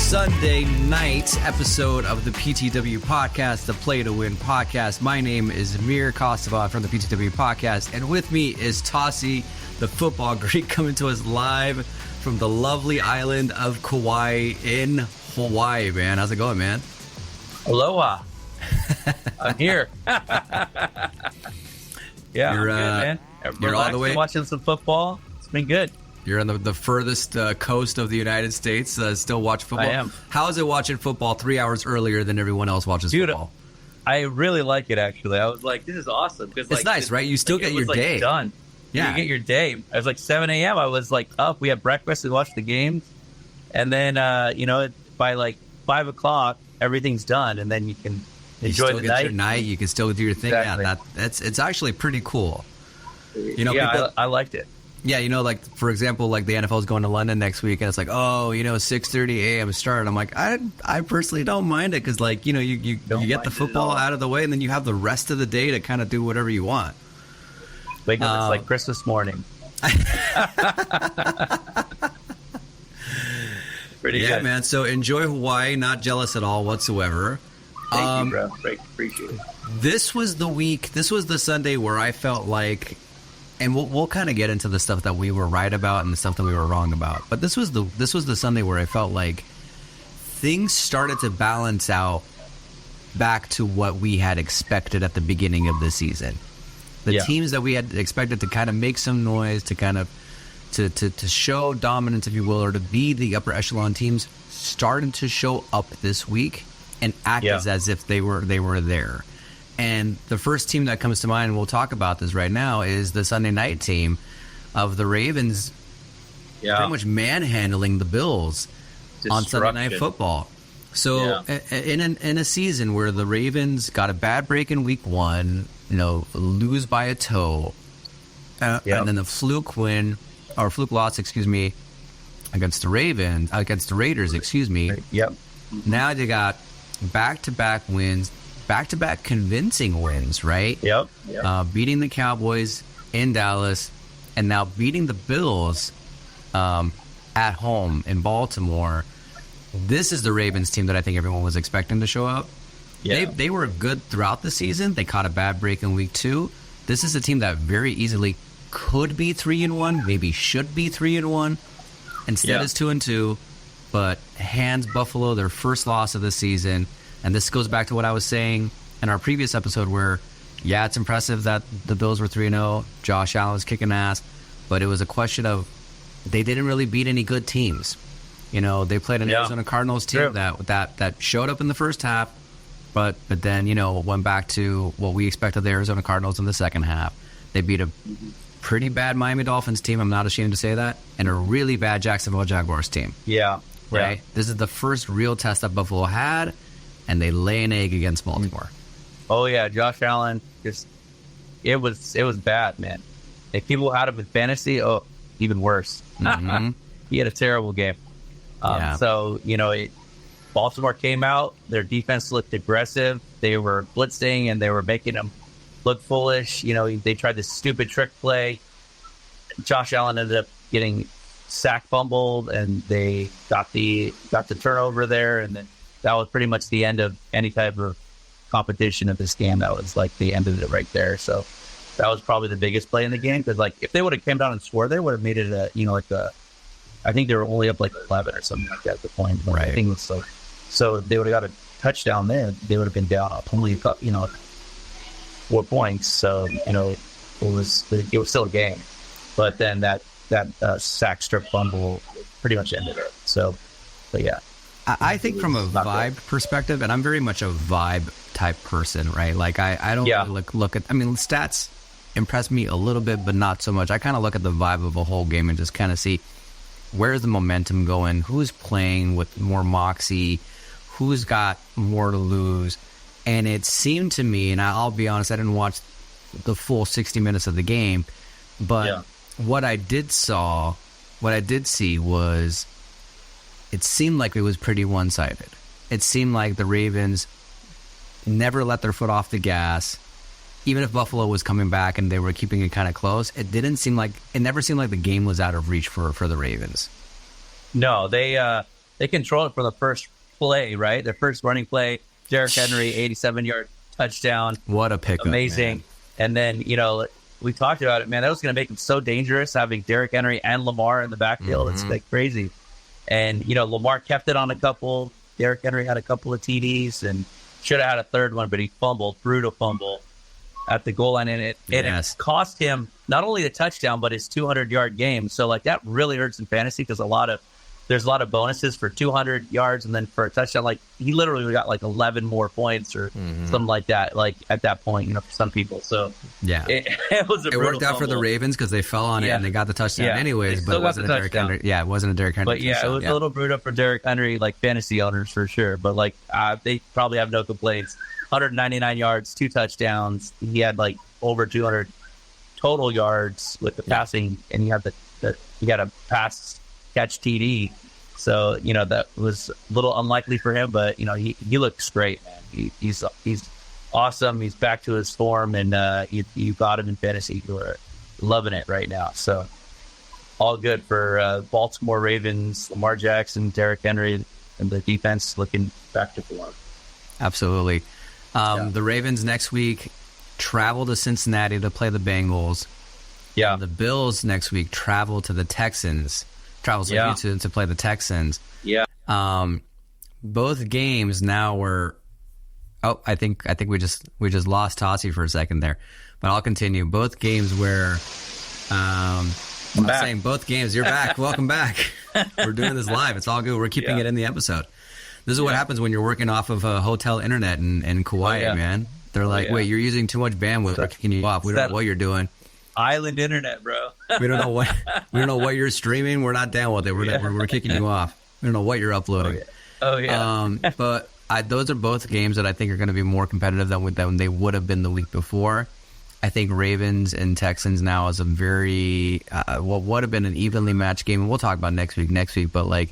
Sunday night episode of the PTW Podcast, the Play to Win podcast. My name is Amir Kostova from the PTW Podcast, and with me is Tossie, the football Greek, coming to us live from the lovely island of Kauai in Hawaii, man. How's it going, man? Aloha. I'm here. Yeah, you're, I'm good, man. You're all the way watching some football. It's been good. You're on the furthest coast of the United States. Still watch football. I am. How is it watching football 3 hours earlier than everyone else watches football? I really like it, actually. I was like, this is awesome. It's nice, right? You still get your day. Done. Yeah. You get your day. I was like 7 a.m. I was like up. We had breakfast and watched the games. And then, by like 5 o'clock, everything's done. And then you can enjoy the night. Your night. You can still do your thing. Exactly. Yeah, it's actually pretty cool. I liked it. Yeah, like, for example, like the NFL is going to London next week, and it's like, 6:30 a.m. start. I'm like, I personally don't mind it because, like, you get the football out of the way, and then you have the rest of the day to kind of do whatever you want. Wake up, it's like Christmas morning. Pretty good, man. So enjoy Hawaii. Not jealous at all whatsoever. Thank you, bro. Appreciate it. This was the week. This was the Sunday where I felt like. And we'll kind of get into the stuff that we were right about and the stuff that we were wrong about. But this was the Sunday where I felt like things started to balance out back to what we had expected at the beginning of the season. The teams that we had expected to kind of make some noise, to kind of to show dominance, if you will, or to be the upper echelon teams, started to show up this week and act as if they were there. And the first team that comes to mind, and we'll talk about this right now, is the Sunday night team of the Ravens pretty much manhandling the Bills on Sunday Night Football. So in a season where the Ravens got a bad break in week 1, lose by a toe, and then the fluke loss, against the Raiders. Yep. Now they got back-to-back wins. Back-to-back convincing wins, right? Yep. Beating the Cowboys in Dallas, and now beating the Bills at home in Baltimore. This is the Ravens team that I think everyone was expecting to show up. Yeah. They were good throughout the season. They caught a bad break in week 2. This is a team that very easily could be 3-1, maybe should be 3-1. Instead, it's 2-2. But hands Buffalo their first loss of the season. And this goes back to what I was saying in our previous episode where, it's impressive that the Bills were 3-0. Josh Allen was kicking ass. But it was a question of they didn't really beat any good teams. They played an Arizona Cardinals team that showed up in the first half, but then, went back to what we expected the Arizona Cardinals in the second half. They beat a pretty bad Miami Dolphins team, I'm not ashamed to say that, and a really bad Jacksonville Jaguars team. Yeah. Right? This is the first real test that Buffalo had. And they lay an egg against Baltimore. Oh yeah, Josh Allen it was bad, man. If people had him in fantasy, even worse. Mm-hmm. He had a terrible game. So Baltimore came out. Their defense looked aggressive. They were blitzing and they were making them look foolish. They tried this stupid trick play. Josh Allen ended up getting sack fumbled, and they got the turnover there, and then. That was pretty much the end of any type of competition of this game. That was like the end of it right there. So that was probably the biggest play in the game. Because if they would have came down and scored, they would have made it I think they were only up like 11 or something like that at the point. Right. I think it was so they would have got a touchdown there. They would have been down only 4 points. So it was still a game. But then that sack strip fumble pretty much ended it. So yeah. I think from a vibe perspective, and I'm very much a vibe type person, right? Like I don't really look at, stats impress me a little bit, but not so much. I kind of look at the vibe of a whole game and just kind of see where's the momentum going, who's playing with more moxie, who's got more to lose. And it seemed to me, and I'll be honest, I didn't watch the full 60 minutes of the game, but what I did see was it seemed like it was pretty one-sided. It seemed like the Ravens never let their foot off the gas. Even if Buffalo was coming back and they were keeping it kind of close, it never seemed like the game was out of reach for the Ravens. No, they they control it for the first play, right? Their first running play, Derrick Henry, 87-yard touchdown. What a pickup. Amazing. Man. And then, we talked about it, man. That was going to make him so dangerous, having Derrick Henry and Lamar in the backfield. It's like crazy. And, Lamar kept it on a couple. Derrick Henry had a couple of TDs and should have had a third one, but he fumbled, brutal fumble at the goal line. And it cost him not only the touchdown, but his 200-yard game. So, that really hurts in fantasy because there's a lot of bonuses for 200 yards and then for a touchdown. He literally got 11 more points or something like that. At that point, for some people. So yeah, it was a it worked out for the Ravens because they fell on it and they got the touchdown anyways. But it wasn't a Derrick Henry. Yeah, it wasn't a Derrick Henry. But it was a little brutal for Derrick Henry, fantasy owners for sure. But they probably have no complaints. 199 yards, 2 touchdowns. He had over 200 total yards with the passing, and he had he got a pass catch TD. So, that was a little unlikely for him, but, he looks great, man. He's awesome. He's back to his form, and you got him in fantasy. You're loving it right now. So, all good for Baltimore Ravens, Lamar Jackson, Derrick Henry, and the defense looking back to form. Absolutely. The Ravens next week travel to Cincinnati to play the Bengals. Yeah. The Bills next week travel to the Texans. Travels with Houston to play the Texans. Yeah. Both games now were. Oh, I think we just lost Tossie for a second there, but I'll continue. Both games where. I'm not saying both games. You're back. Welcome back. We're doing this live. It's all good. We're keeping it in the episode. This is what happens when you're working off of a hotel internet in Kauai, man. They're like, wait, you're using too much bandwidth. We're kicking you off. We don't know what you're doing. Island internet, bro. We don't know what you're streaming. We're not down with it. We're kicking you off. We don't know what you're uploading. Oh yeah. But those are both games that I think are going to be more competitive than they would have been the week before. I think Ravens and Texans now is a very what would have been an evenly matched game. And we'll talk about next week. But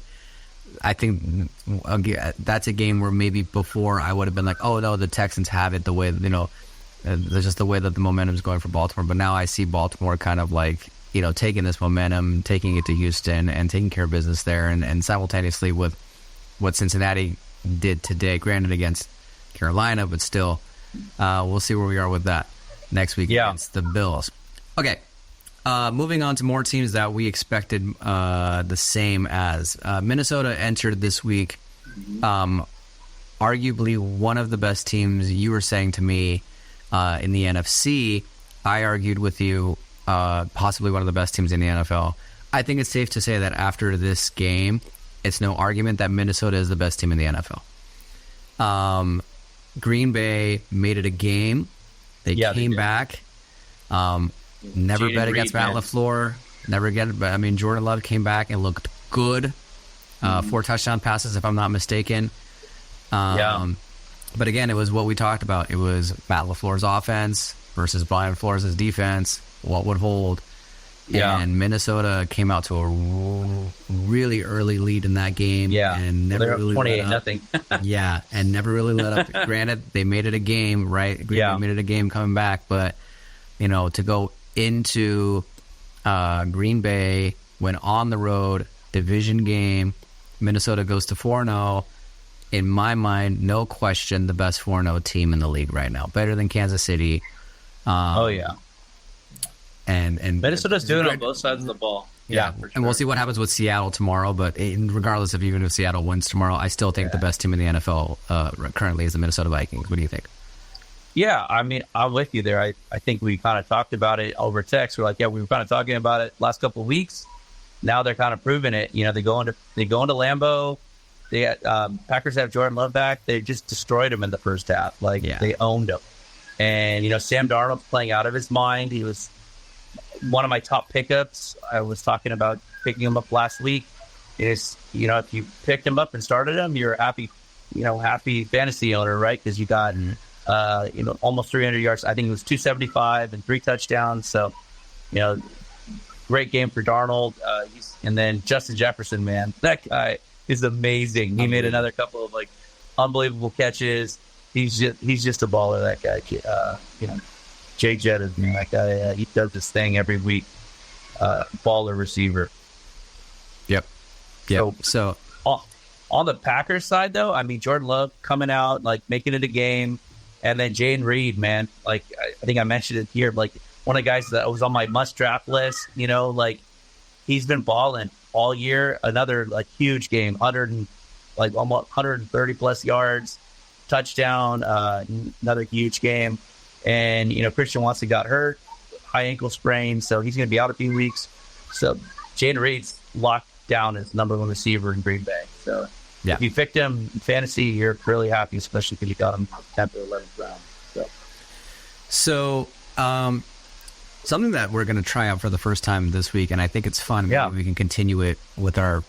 I think that's a game where maybe before I would have been like, oh no, the Texans have it the way there's just the way that the momentum is going for Baltimore. But now I see Baltimore kind of taking this momentum, taking it to Houston and taking care of business there. And simultaneously with what Cincinnati did today, granted against Carolina, but still, we'll see where we are with that next week against the Bills. Okay. Moving on to more teams that we expected the same as. Minnesota entered this week, arguably one of the best teams. You were saying to me in the NFC, I argued with you, possibly one of the best teams in the NFL. I think it's safe to say that after this game, it's no argument that Minnesota is the best team in the NFL. Green Bay made it a game. They came back. Never bet against Matt LaFleur. Never again. But Jordan Love came back and looked good. 4 touchdown passes, if I'm not mistaken. But again, it was what we talked about. It was Matt LaFleur's offense versus Brian Flores' defense. What would hold? Yeah. And Minnesota came out to a really early lead in that game. Yeah. And never really 28-0. Yeah. And never really let up. Granted, they made it a game, right? They made it a game coming back. But, to go into Green Bay, when on the road, division game, Minnesota goes to 4-0. In my mind, no question, the best 4-0 team in the league right now. Better than Kansas City. And Minnesota's doing it on both sides of the ball. Yeah, for sure. And we'll see what happens with Seattle tomorrow. But regardless of even if Seattle wins tomorrow, I still think the best team in the NFL currently is the Minnesota Vikings. What do you think? Yeah, I'm with you there. I think we kind of talked about it over text. We're like, we were kind of talking about it last couple of weeks. Now they're kind of proving it. They go into Lambeau. Packers have Jordan Love back. They just destroyed him in the first half. They owned him. And Sam Darnold's playing out of his mind. He was one of my top pickups. I was talking about picking him up last week. If you picked him up and started him, you're a happy fantasy owner, right? Because you got almost 300 yards. I think it was 275 and 3 touchdowns. So, great game for Darnold. And then Justin Jefferson, man, that guy is amazing. He made another couple of unbelievable catches. He's just a baller. That guy, Jay Jettis, man, that guy, he does this thing every week. Baller receiver. Yep. So On the Packers side, though, I mean, Jordan Love coming out, like making it a game. And then Jayden Reed, man, like I think I mentioned it here, like one of the guys that was on my must draft list, you know, like he's been balling all year. Another like huge game, almost 130 plus yards, touchdown, another huge game. And, you know, Christian Watson got hurt, high ankle sprain, so he's going to be out a few weeks. So Jayden Reed's locked down as number one receiver in Green Bay. So if you picked him in fantasy, you're really happy, especially because you got him 10th or 11th round. So something that we're going to try out for the first time this week, and I think it's fun. Yeah. We can continue it with our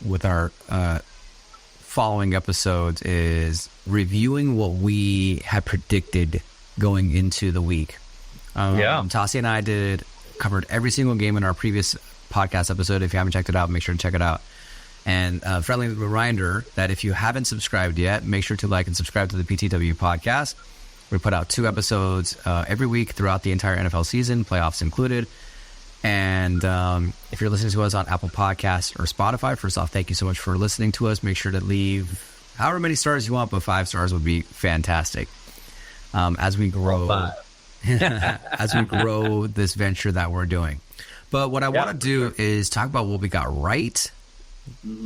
following episodes, is reviewing what we had predicted going into the week. Tassi and I covered every single game in our previous podcast episode. If you haven't checked it out, make sure to check it out. And friendly reminder that if you haven't subscribed yet, make sure to like and subscribe to the PTW Podcast. We put out 2 episodes every week throughout the entire NFL season, playoffs included. And if you're listening to us on Apple Podcasts or Spotify, first off, thank you so much for listening to us. Make sure to leave however many stars you want, but 5 stars would be fantastic. As we grow, as we grow this venture that we're doing. But what I want to do is talk about what we got right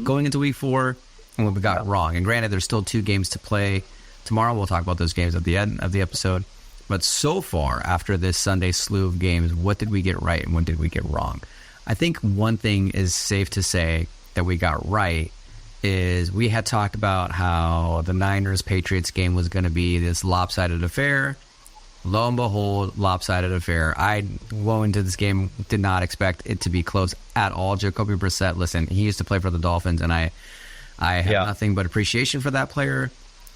going into week 4 and what we got wrong. And granted, there's still 2 games to play. Tomorrow we'll talk about those games at the end of the episode. But so far, after this Sunday slew of games, what did we get right and what did we get wrong? I think one thing is safe to say that we got right is we had talked about how the Niners-Patriots game was going to be this lopsided affair. Lo and behold, lopsided affair. I, going into this game, did not expect it to be close at all. Jacoby Brissett, listen, he used to play for the Dolphins, and I have nothing but appreciation for that player.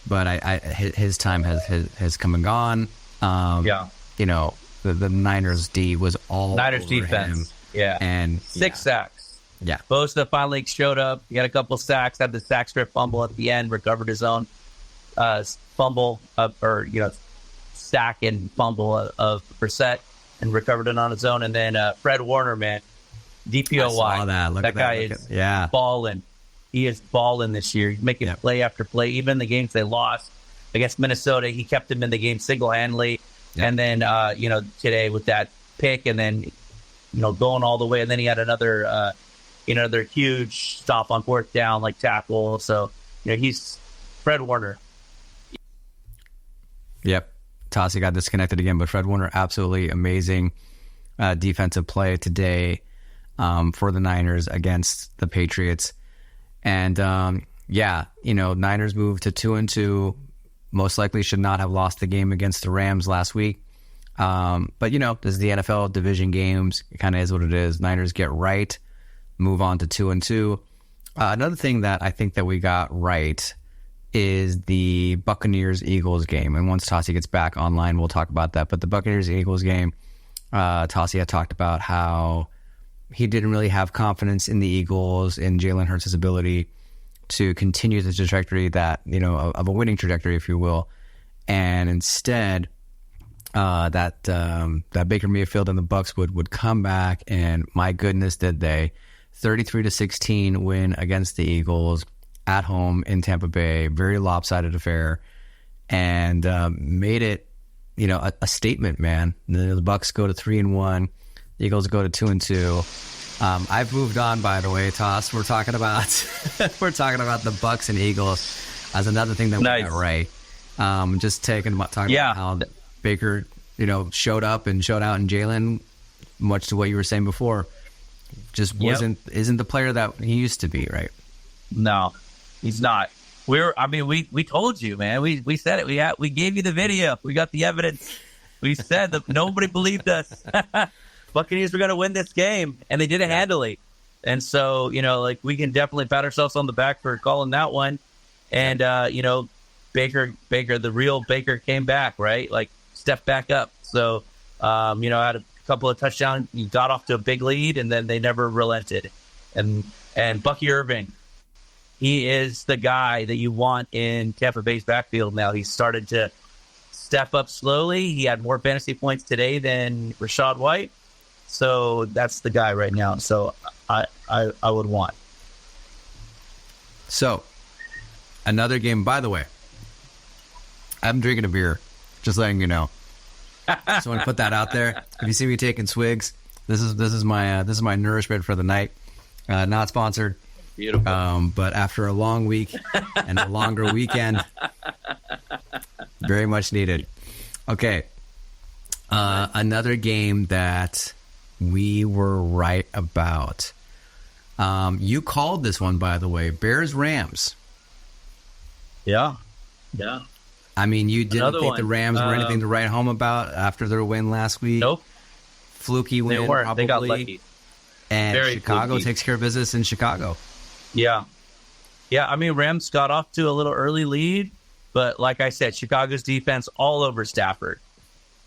But his time has come and gone. You know, the Niners D was all Niners over defense. him. And 6 sacks. Yeah. Bosa finally showed up. He had a couple sacks, had the sack strip fumble at the end, recovered his own fumble sack and fumble of Brissett and recovered it on his own. And then Fred Warner, man, DPOY. That guy is balling. He is balling this year. He's making play after play. Even the games they lost against Minnesota, he kept them in the game single-handedly. Yeah. And then, today with that pick and then, going all the way. And then he had another huge stop on 4th down, like tackle. So, he's Fred Warner. Yep. Tassi got disconnected again, but Fred Warner, absolutely amazing defensive play today for the Niners against the Patriots. And Niners moved to 2-2. Most likely should not have lost the game against the Rams last week. But this is the NFL division games. It kind of is what it is. Niners get right, move on to 2-2. Another thing that I think that we got right is the Buccaneers-Eagles game. And once Tassi gets back online, we'll talk about that. But the Buccaneers-Eagles game, Tassi had talked about how he didn't really have confidence in the Eagles, in Jalen Hurts' ability to continue the trajectory that, of a winning trajectory, if you will. And instead, that Baker Mayfield and the Bucs would come back, and my goodness, did they. 33-16 win against the Eagles at home in Tampa Bay. Very lopsided affair, and made it, a statement, man. The Bucs go to 3-1. The Eagles go to 2-2. I've moved on, by the way, Toss. We're talking about the Bucs and Eagles as another thing that we got right. Just talking about how Baker, showed up and showed out, and Jalen, much to what you were saying before, just isn't the player that he used to be, right? No, he's not. We told you, man. We said it. We gave you the video. We got the evidence. We said that nobody believed us. Buccaneers were going to win this game, and they did it handily. And so, we can definitely pat ourselves on the back for calling that one. And, Baker, the real Baker came back, right? Like, stepped back up. So, had a couple of touchdowns. He got off to a big lead, and then they never relented. And Bucky Irving, he is the guy that you want in Tampa Bay's backfield now. He's started to step up slowly. He had more fantasy points today than Rachaad White. So that's the guy right now. So I would want. So Another game, by the way. I'm drinking a beer, just letting you know. Just want to put that out there. If you see me taking swigs, this is my nourishment for the night. Not sponsored. Beautiful. But after a long week and a longer weekend, very much needed. Okay. Another game that we were right about. You called this one, by the way, Bears-Rams. Yeah. I mean, you didn't Another think one. the Rams were anything to write home about after their win last week. Nope. Fluky win, They weren't. probably. They got lucky. And Very Chicago fluky. takes care of business in Chicago. Yeah. I mean, Rams got off to a little early lead, but like I said, Chicago's defense all over Stafford.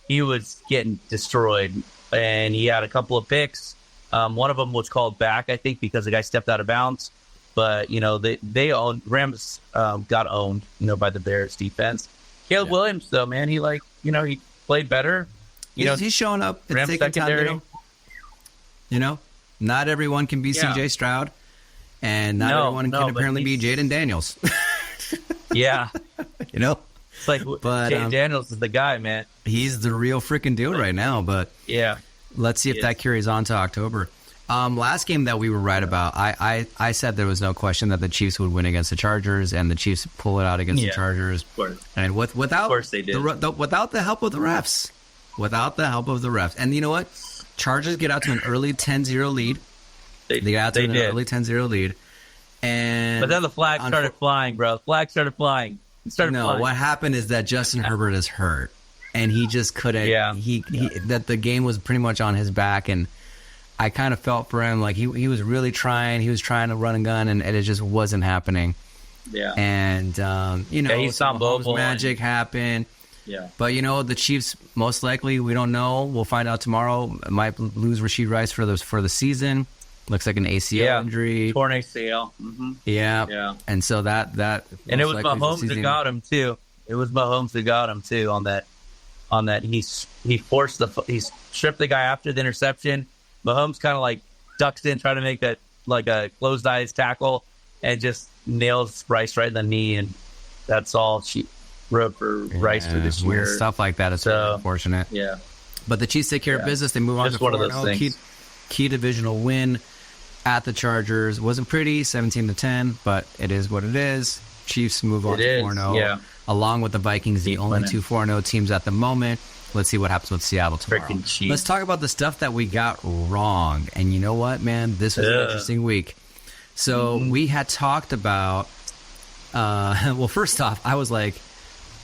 He was getting destroyed, and he had a couple of picks. One of them was called back, I think, because the guy stepped out of bounds. But they owned Rams. Got owned, by the Bears defense. Caleb Williams, though, man, he played better. He's showing up. It's Rams taking secondary. time. Not everyone can be C.J. Stroud, and not everyone can apparently be Jaden Daniels. Yeah. It's like, Jaden Daniels is the guy, man. He's the real freaking deal right now. But yeah, let's see if that carries on to October. Last game that we were right about, I said there was no question that the Chiefs would win against the Chargers, and the Chiefs pull it out against the Chargers. Of course. And without, of course they did. Without the help of the refs. And you know what? Chargers get out to an early 10-0 lead. They get out to an early 10-0 lead. But then the flag started flying, bro. The flag started flying. What happened is that Justin Herbert is hurt, and he just couldn't. Yeah. That the game was pretty much on his back, and I kind of felt for him. Like he was really trying. He was trying to run and gun, and it just wasn't happening. Yeah. And he saw Mahomes magic happen. Yeah. But the Chiefs most likely, we don't know. We'll find out tomorrow. Might lose Rashid Rice for the season. Looks like an ACL injury. Torn ACL. Mm-hmm. Yeah. And so that and it was Mahomes that got him too. On that he stripped the guy after the interception. Mahomes kind of like ducks in, trying to make that like a closed eyes tackle, and just nails Rice right in the knee, and that's all she wrote for Rice for this year. Stuff like that is so unfortunate. Yeah. But the Chiefs take care of business. They move on just to 4-0. Key divisional win at the Chargers. Wasn't pretty, 17-10, but it is what it is. Chiefs move on to 4-0. Yeah. Along with the Vikings, the only two 4-0 teams at the moment. Let's see what happens with Seattle tomorrow. Let's talk about the stuff that we got wrong. And you know what, man? This was an interesting week. So we had talked about, first off, I was like,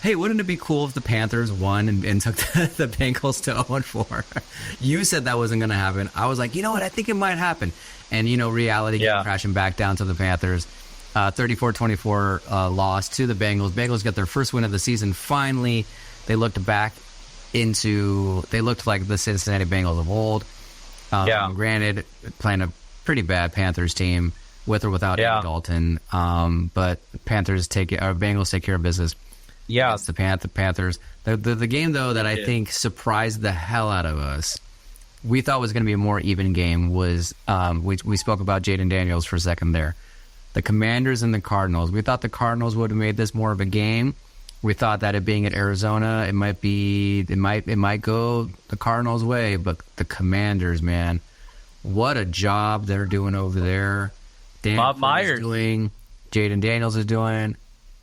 hey, wouldn't it be cool if the Panthers won and took the Bengals to 0-4? You said that wasn't going to happen. I was like, you know what? I think it might happen. And, reality came crashing back down to the Panthers. 34-24 loss to the Bengals. Bengals got their first win of the season. Finally, they looked like the Cincinnati Bengals of old. Granted, playing a pretty bad Panthers team with or without Andy Dalton. But Bengals take care of business. Yeah, it's the Panthers. The game though that I think surprised the hell out of us. We thought was going to be a more even game. Was we spoke about Jaden Daniels for a second there. The Commanders and the Cardinals. We thought the Cardinals would have made this more of a game. We thought that it being at Arizona, it might go the Cardinals' way, but the Commanders, man, what a job they're doing over there. Bob Myers is doing, Jaden Daniels is doing,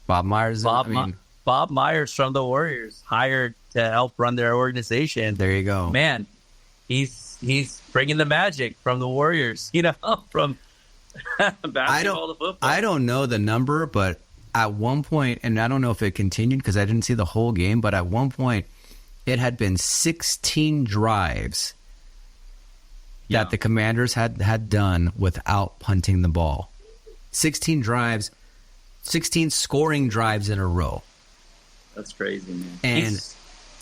Bob Myers. Bob Myers from the Warriors, hired to help run their organization. There you go, man. He's bringing the magic from the Warriors. From basketball to football. I don't know the number, but at one point, and I don't know if it continued because I didn't see the whole game, but at one point, it had been 16 drives that the Commanders had done without punting the ball. 16 drives, 16 scoring drives in a row. That's crazy, man. And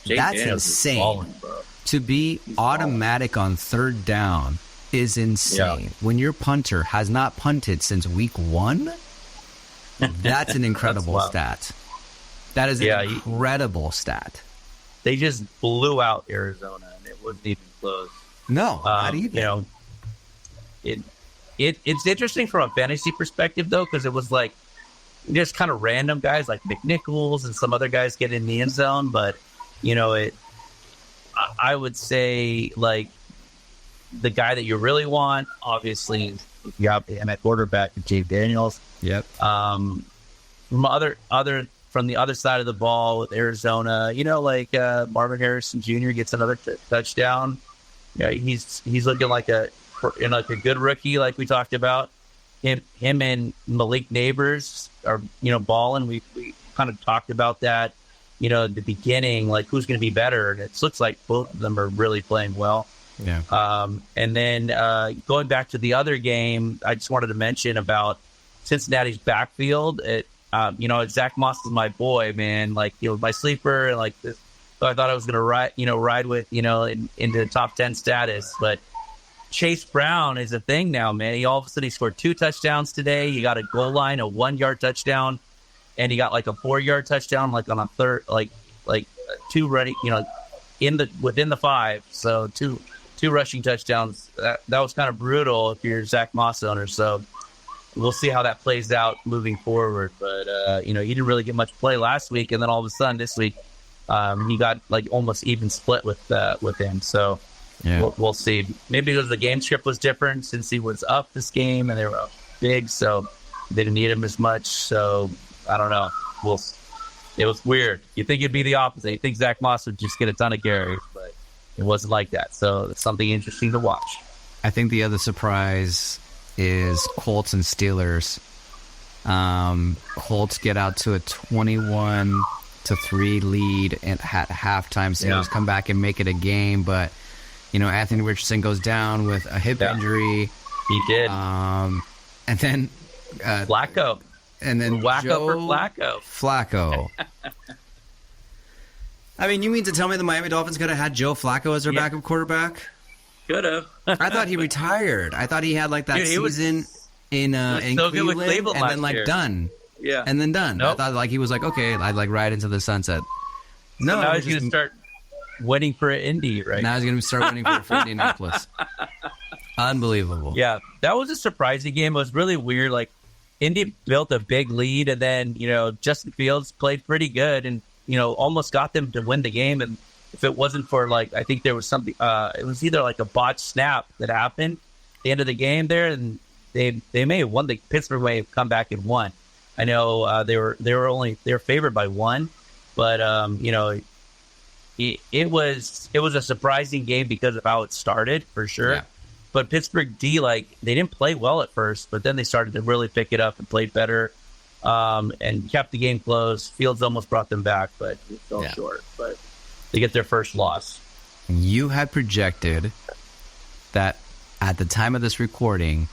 that's insane. Balling, bro. To be automatic on third down is insane. Yeah. When your punter has not punted since week 1, that's an incredible stat. That is an incredible stat. They just blew out Arizona, and it wasn't even close. No, not even. It's interesting from a fantasy perspective, though, because it was like just kind of random guys like McNichols and some other guys get in the end zone. But, I would say, like, the guy that you really want, obviously, you have him at quarterback, Jay Daniels. Yep. From the other side of the ball with Arizona, Marvin Harrison Jr. gets another touchdown. Yeah, he's looking like a good rookie, like we talked about. Him and Malik Neighbors are balling. We kind of talked about that. At the beginning, like, who's going to be better? And it looks like both of them are really playing well. Yeah. And then going back to the other game, I just wanted to mention about Cincinnati's backfield. Zach Moss is my boy, man. Like, my sleeper, and like this. So I thought I was going to ride with, into top 10 status. But Chase Brown is a thing now, man. He all of a sudden he scored 2 touchdowns today. He got a goal line, a 1-yard touchdown. And he got like a 4-yard touchdown, like on a third, like 2 running, within the 5. So two rushing touchdowns. That was kind of brutal if you're Zach Moss owner. So we'll see how that plays out moving forward. But he didn't really get much play last week, and then all of a sudden this week, he got like almost even split with him. So yeah. We'll see. Maybe because the game script was different since he was up this game and they were big, so they didn't need him as much. So I don't know. It was weird. You think it'd be the opposite. You think Zach Moss would just get a ton of carries, but it wasn't like that. So it's something interesting to watch. I think the other surprise is Colts and Steelers. Colts get out to a 21-3 lead at halftime. Steelers come back and make it a game, but Anthony Richardson goes down with a hip injury. He did. And then Flacco. And then Wacko for Flacco. Flacco. I mean, you mean to tell me the Miami Dolphins could have had Joe Flacco as their backup quarterback? Could have. I thought he retired. I thought he had like that season in Cleveland, and then like done. Yeah. And then done. Nope. I thought like he was like, okay, I'd like ride into the sunset. No, so now he's going to start winning for Indy, right? Now he's going to start winning for Indianapolis. Unbelievable. Yeah, that was a surprising game. It was really weird. Like, Indy built a big lead, and then, Justin Fields played pretty good and, almost got them to win the game. And if it wasn't for, like, I think there was something, it was either like a botched snap that happened at the end of the game there, and they may have won. Pittsburgh may have come back and won. I know they were favored by 1, but it was a surprising game because of how it started, for sure. Yeah. But Pittsburgh D, like, they didn't play well at first, but then they started to really pick it up and played better, and kept the game close. Fields almost brought them back, but it fell short. But they get their first loss. You had projected that at the time of this recording,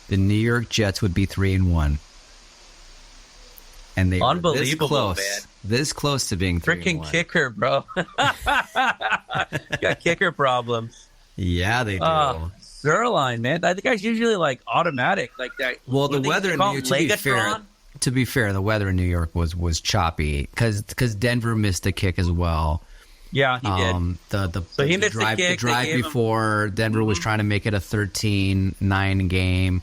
the New York Jets would be 3-1. And they unbelievable, this close to being 3-1. Freaking kicker, bro. Got kicker problems. Yeah, they do. Zerline, man. The guy's usually like automatic like that. Well, the weather in New York, to be fair, the weather in New York was choppy because Denver missed a kick as well. Yeah, he did. So he missed the drive before Denver was trying to make it a 13-9 game.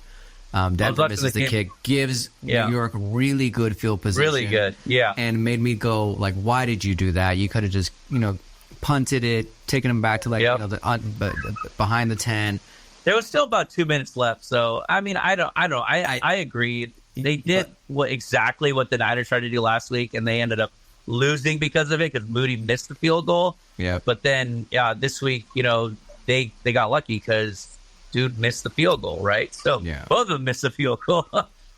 Denver misses the kick, gives New York really good field position. Really good, yeah. And made me go, like, why did you do that? You could have just, punted it, taken them back to, like, behind the 10. There was still about 2 minutes left, so, I mean, I agree. They did exactly what the Niners tried to do last week, and they ended up losing because of it, because Moody missed the field goal. Yeah. But then, this week, they got lucky because dude missed the field goal, right? So both of them missed the field goal.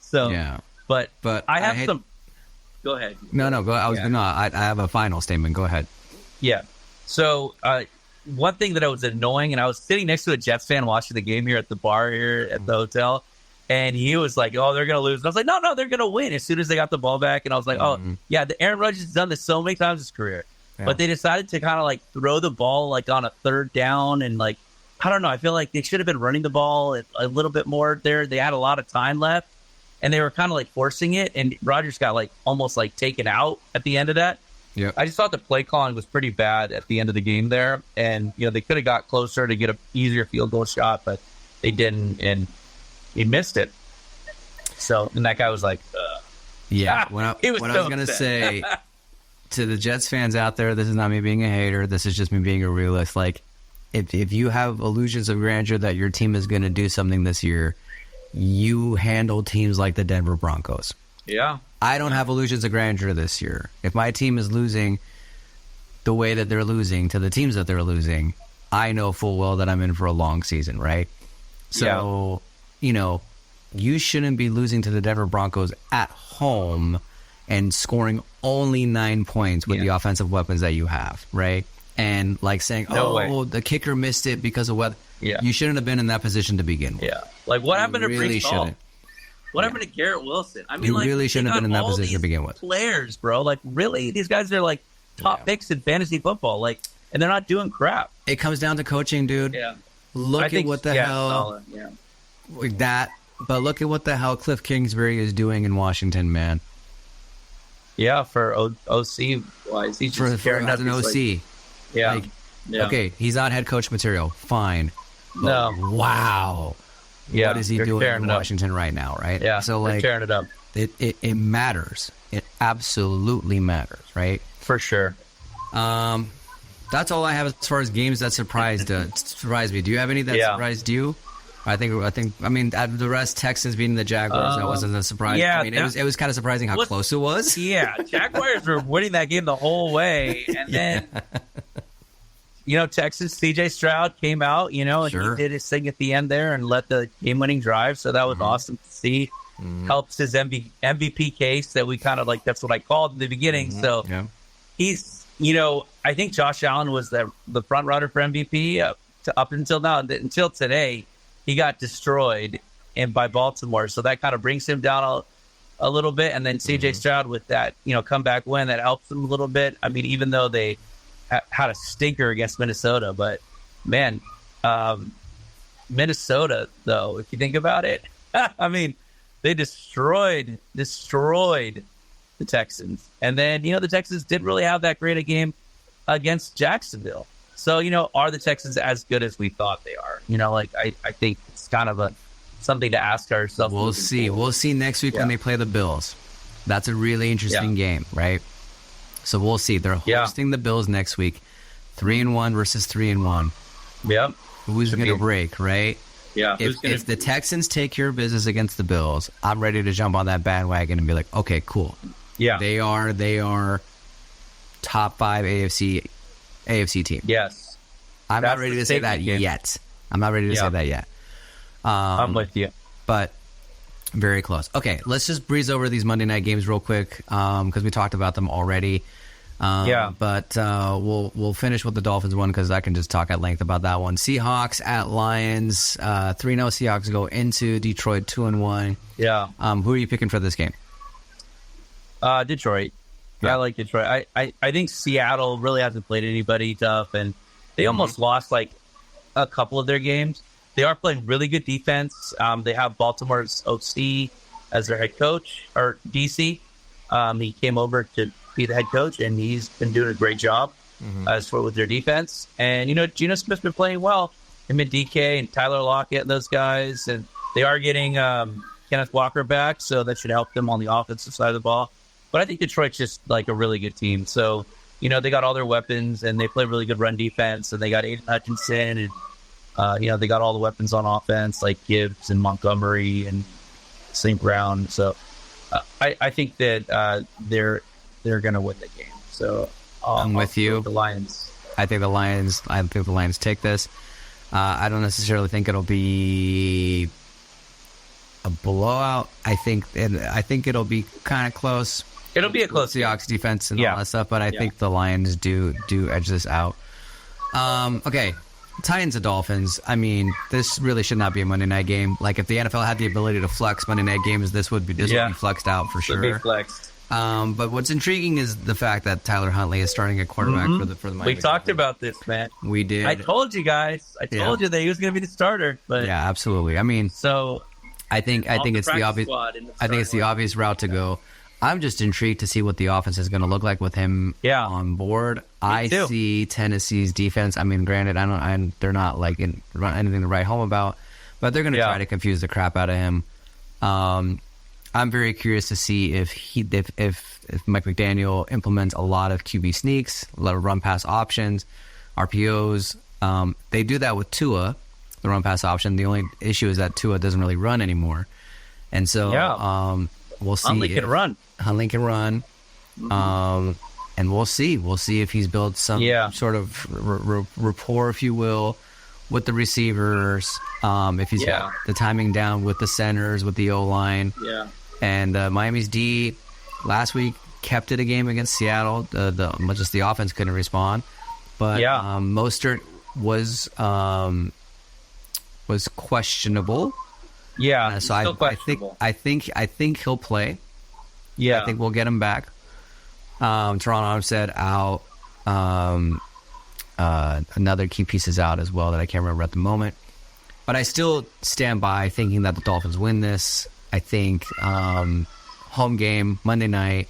So but I have some. Go ahead. No, go. I have a final statement. Go ahead. Yeah. So one thing that was annoying, and I was sitting next to a Jets fan watching the game here at the bar here at the hotel, and he was like, "Oh, they're gonna lose." And I was like, "No, they're gonna win." As soon as they got the ball back, and I was like, "Oh, yeah." The Aaron Rodgers has done this so many times in his career, but they decided to kind of like throw the ball like on a third down and like. I don't know. I feel like they should have been running the ball a little bit more there. They had a lot of time left, and they were kind of like forcing it. And Rodgers got like almost like taken out at the end of that. Yeah, I just thought the play calling was pretty bad at the end of the game there, and they could have got closer to get an easier field goal shot, but they didn't, and he missed it. So, and that guy was like, Yeah, what I was going to upset. say to the Jets fans out there, this is not me being a hater. This is just me being a realist. Like, if you have illusions of grandeur that your team is going to do something this year, you handle teams like the Denver Broncos. Yeah. I don't have illusions of grandeur this year. If my team is losing the way that they're losing to the teams that they're losing, I know full well that I'm in for a long season, right? So, you know, you shouldn't be losing to the Denver Broncos at home and scoring only 9 points with the offensive weapons that you have, right? And like saying, the kicker missed it because of weather. Yeah. You shouldn't have been in that position to begin with. Yeah. Like, what happened to really Brees Hall? shouldn't. What happened to Garrett Wilson? I mean, You really shouldn't have been in that position to begin with. Players, bro. Like, really? These guys are like top picks in fantasy football. Like, and they're not doing crap. It comes down to coaching, dude. Yeah. Look at what the hell solid. Yeah. but look at what the hell Cliff Kingsbury is doing in Washington, man. Yeah, for OC wise, he's just for as an OC. Like, okay, he's not head coach material. Fine. No. Wow. Yeah, what is he doing in Washington right now, right? Yeah, so like tearing it up. It matters. It absolutely matters, right? For sure. That's all I have as far as games that surprised me. Do you have any that surprised you? I mean, out of the rest, Texans beating the Jaguars, that wasn't a surprise. Yeah, I mean, it was kind of surprising how close it was. Yeah, Jaguars were winning that game the whole way, and then you know, Texas, C.J. Stroud came out, and he did his thing at the end there and led the game-winning drive. So that was awesome to see. Helps his MVP case that we kind of like. That's what I called in the beginning. So he's, I think Josh Allen was the front runner for MVP up until now. Until today, he got destroyed by Baltimore. So that kind of brings him down a little bit. And then C.J. Stroud with that, comeback win that helps him a little bit. I mean, even though they had a stinker against Minnesota, but man, Minnesota though, if you think about it, I mean, they destroyed the Texans, and then the Texans didn't really have that great a game against Jacksonville. So are the Texans as good as we thought they are? I think it's kind of something to ask ourselves. We'll see. Forward. We'll see next week when they play the Bills. That's a really interesting game, right? So we'll see. They're hosting the Bills next week, 3-1 versus 3-1. Yep. Who's going to break, right? Yeah. If the Texans take care of business against the Bills, I'm ready to jump on that bandwagon and be like, okay, cool. Yeah. They are top 5 AFC team. Yes. I'm not ready to say that yet. I'm not ready to say that yet. I'm with you. But very close. Okay, let's just breeze over these Monday night games real quick because we talked about them already. But we'll finish with the Dolphins one because I can just talk at length about that one. Seahawks at Lions. 3-0 Seahawks go into Detroit 2-1. Yeah. Who are you picking for this game? Detroit. Yeah. I like Detroit. I think Seattle really hasn't played anybody tough, and they almost lost like a couple of their games. They are playing really good defense. They have Baltimore's OC as their head coach, or DC. He came over to be the head coach, and he's been doing a great job with their defense. And, Geno Smith's been playing well. Him and DK and Tyler Lockett and those guys. And they are getting Kenneth Walker back, so that should help them on the offensive side of the ball. But I think Detroit's just like a really good team. So, they got all their weapons, and they play really good run defense, and they got Aiden Hutchinson, and they got all the weapons on offense like Gibbs and Montgomery and St. Brown. So I think that they're going to win the game. So I'm with you. The Lions. I think the Lions take this. I don't necessarily think it'll be a blowout. I think it'll be kind of close. It'll be a close Seahawks defense and all that stuff, but I think the Lions do edge this out. Okay. Titans and Dolphins. I mean, this really should not be a Monday night game. Like, if the NFL had the ability to flex Monday night games, this would be flexed out for sure. Would be flexed. But what's intriguing is the fact that Tyler Huntley is starting at quarterback for the Miami. We talked about this, man. We did. I told you guys. I told you that he was going to be the starter. But yeah, absolutely. I mean, so I think it's the obvious. I think it's the obvious route to go. I'm just intrigued to see what the offense is going to look like with him on board. I see Tennessee's defense. I mean, granted, they're not like anything to write home about, but they're going to try to confuse the crap out of him. I'm very curious to see if Mike McDaniel implements a lot of QB sneaks, a lot of run pass options, RPOs. They do that with Tua, the run pass option. The only issue is that Tua doesn't really run anymore, and so we'll see. Huntley can run. Huntley can run, and we'll see. We'll see if he's built some sort of rapport, if you will, with the receivers. If he's got the timing down with the centers, with the O-line. Yeah. And Miami's D last week kept it a game against Seattle. Just the offense couldn't respond. But Mostert was questionable. Yeah. So I think he'll play. Yeah. I think we'll get him back. Toronto Armstead out. Another key piece is out as well that I can't remember at the moment. But I still stand by thinking that the Dolphins win this. I think home game, Monday night,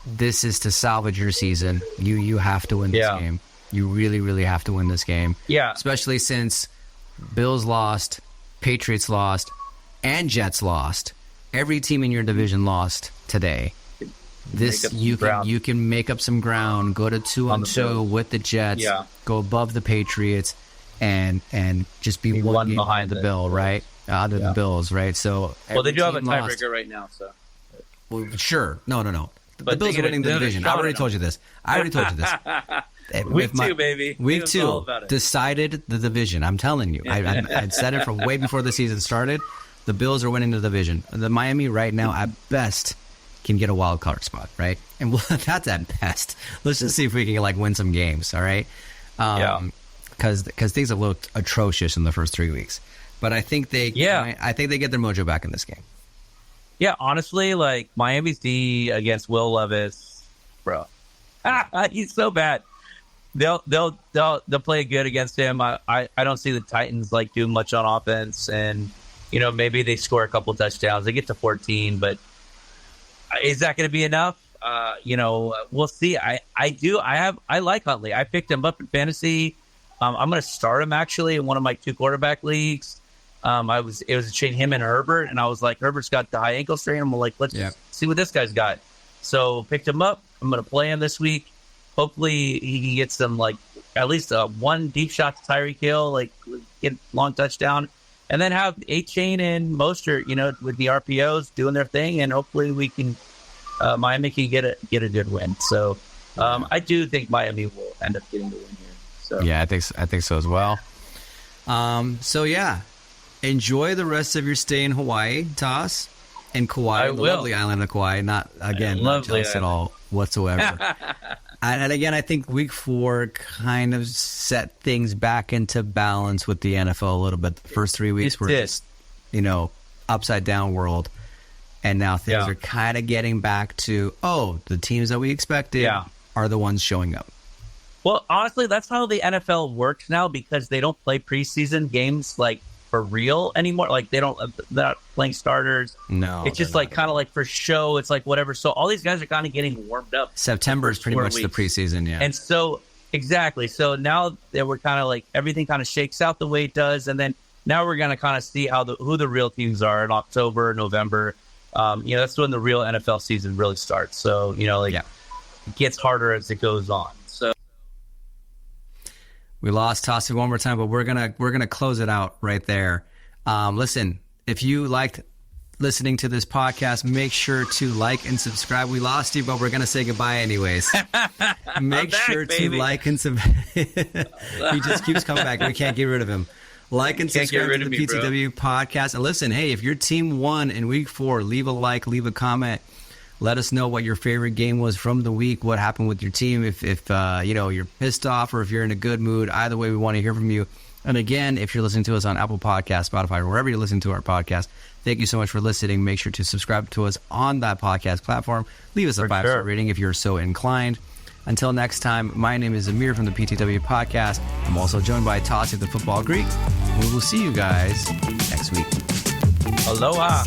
this is to salvage your season. You have to win this game. You really, really have to win this game. Yeah. Especially since Bills lost, Patriots lost, and Jets lost. Every team in your division lost today. You can make up some ground, go to 2-2 with the Jets, go above the Patriots, and just be one game behind the Bill, right? Other than the Bills, right? So they do have a tiebreaker right now. So sure, no. The Bills are winning the division. I already told you this. Week 2, baby. Week 2 decided the division. I'm telling you, I said it from way before the season started. The Bills are winning the division. The Miami right now, at best, can get a wild card spot, right? And that's at best. Let's just see if we can win some games, all right? Because things have looked atrocious in the first 3 weeks, but I think they get their mojo back in this game. Yeah, honestly, Miami's D against Will Levis, bro, he's so bad. They'll play good against him. I don't see the Titans do much on offense, and maybe they score a couple touchdowns. They get to 14, but is that going to be enough? We'll see. I like Huntley. I picked him up in fantasy. I'm going to start him actually in one of my 2 quarterback leagues. It was between him and Herbert, and I was like, Herbert's got the high ankle strain. I'm like, let's see what this guy's got. So picked him up. I'm going to play him this week. Hopefully he can get some at least one deep shot to Tyreek Hill, get long touchdown, and then have A-Chain and Mostert, with the RPOs doing their thing, and hopefully we can Miami can get a good win. So I do think Miami will end up getting the win here. So yeah, I think so as well. Enjoy the rest of your stay in Hawaii, Toss, and Kauai, the lovely island of Kauai. Not jealous at all whatsoever. And again, I think week 4 kind of set things back into balance with the NFL a little bit. The first 3 weeks were just, upside down world. And now things are kind of getting back to, the teams that we expected are the ones showing up. Well, honestly, that's how the NFL works now, because they don't play preseason games for real anymore. They're not playing starters. No, it's just kind of for show. It's whatever. So all these guys are kind of getting warmed up. September is pretty much the preseason, And so exactly. So now that we're kind of everything kind of shakes out the way it does, and then now we're gonna kind of see who the real teams are in October, November. That's when the real NFL season really starts. So it gets harder as it goes on. So we lost Tossie one more time, but we're gonna close it out right there. Listen, if you liked listening to this podcast, make sure to like and subscribe. We lost you, but we're gonna say goodbye anyways. Make sure to like and subscribe. He just keeps coming back. We can't get rid of him. Like and subscribe to the PTW Podcast. And listen, hey, if your team won in week 4, leave a like, leave a comment. Let us know what your favorite game was from the week, what happened with your team, if you're pissed off or if you're in a good mood. Either way, we want to hear from you. And again, if you're listening to us on Apple Podcasts, Spotify, or wherever you're listening to our podcast, thank you so much for listening. Make sure to subscribe to us on that podcast platform. Leave us a 5-star rating if you're so inclined. Until next time, my name is Amir from the PTW Podcast. I'm also joined by Tassi, the Football Greek. We will see you guys next week. Aloha.